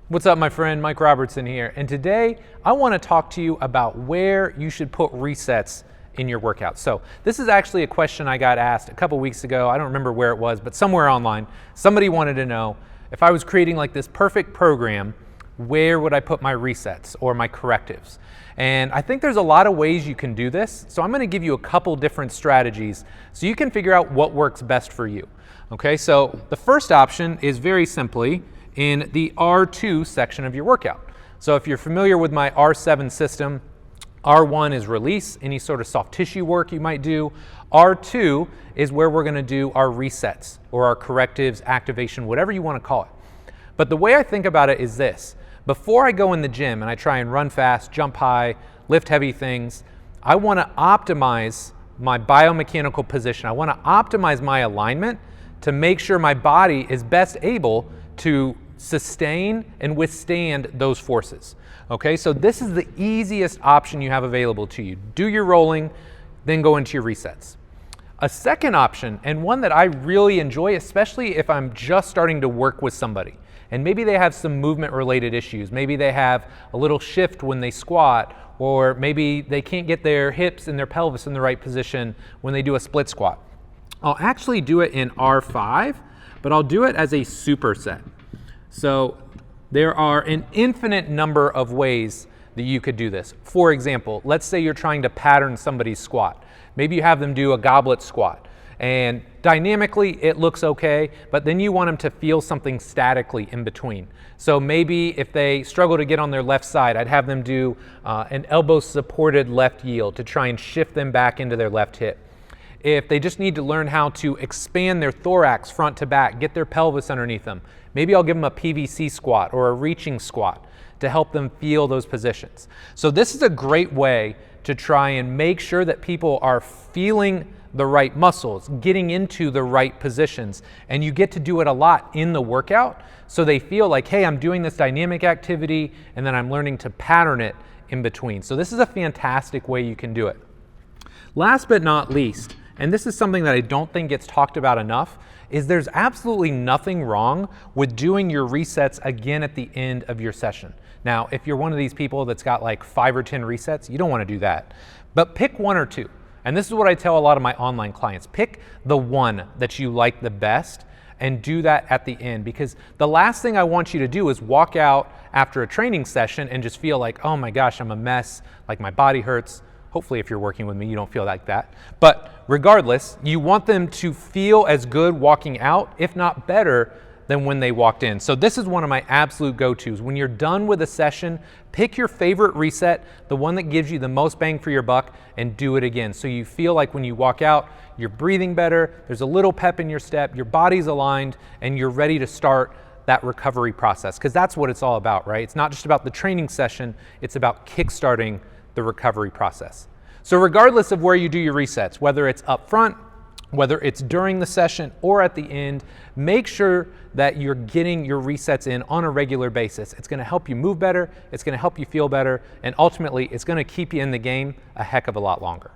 What's up, my friend? Mike Robertson here, and today I want to talk to you about where you should put resets in your workout. So this is actually a question I got asked a couple weeks ago. I don't remember where it was, but somewhere online, somebody wanted to know if I was creating like this perfect program, where would I put my resets or my correctives? And I think there's a lot of ways you can do this. So I'm going to give you a couple different strategies so you can figure out what works best for you. Okay, so the first option is very simply in the R2 section of your workout. So if you're familiar with my R7 system, R1 is release, any sort of soft tissue work you might do. R2 is where we're gonna do our resets or our correctives, activation, whatever you wanna call it. But the way I think about it is this: before I go in the gym and I try and run fast, jump high, lift heavy things, I wanna optimize my biomechanical position. I wanna optimize my alignment to make sure my body is best able to sustain and withstand those forces. Okay, so this is the easiest option you have available to you. Do your rolling, then go into your resets. A second option, and one that I really enjoy, especially if I'm just starting to work with somebody, and maybe they have some movement related issues. Maybe they have a little shift when they squat, or maybe they can't get their hips and their pelvis in the right position when they do a split squat. I'll actually do it in R5, but I'll do it as a superset. So there are an infinite number of ways that you could do this. For example, let's say you're trying to pattern somebody's squat. Maybe you have them do a goblet squat, and dynamically it looks okay, but then you want them to feel something statically in between. So maybe if they struggle to get on their left side, I'd have them do an elbow supported left yield to try and shift them back into their left hip. If they just need to learn how to expand their thorax front to back, get their pelvis underneath them, maybe I'll give them a PVC squat or a reaching squat to help them feel those positions. So this is a great way to try and make sure that people are feeling the right muscles, getting into the right positions, and you get to do it a lot in the workout so they feel like, hey, I'm doing this dynamic activity and then I'm learning to pattern it in between. So this is a fantastic way you can do it. Last but not least, and this is something that I don't think gets talked about enough, is there's absolutely nothing wrong with doing your resets again at the end of your session. Now, if you're one of these people that's got like 5 or 10 resets, you don't want to do that. But pick 1 or 2. And this is what I tell a lot of my online clients. Pick the one that you like the best and do that at the end, because the last thing I want you to do is walk out after a training session and just feel like, oh my gosh, I'm a mess, like my body hurts. Hopefully if you're working with me, you don't feel like that. But regardless, you want them to feel as good walking out, if not better, than when they walked in. So this is one of my absolute go-tos. When you're done with a session, pick your favorite reset, the one that gives you the most bang for your buck, and do it again. So you feel like when you walk out, you're breathing better, there's a little pep in your step, your body's aligned, and you're ready to start that recovery process. Because that's what it's all about, right? It's not just about the training session, it's about kickstarting the recovery process. So regardless of where you do your resets, whether it's up front, whether it's during the session or at the end, make sure that you're getting your resets in on a regular basis. It's gonna help you move better, it's gonna help you feel better, and ultimately it's gonna keep you in the game a heck of a lot longer.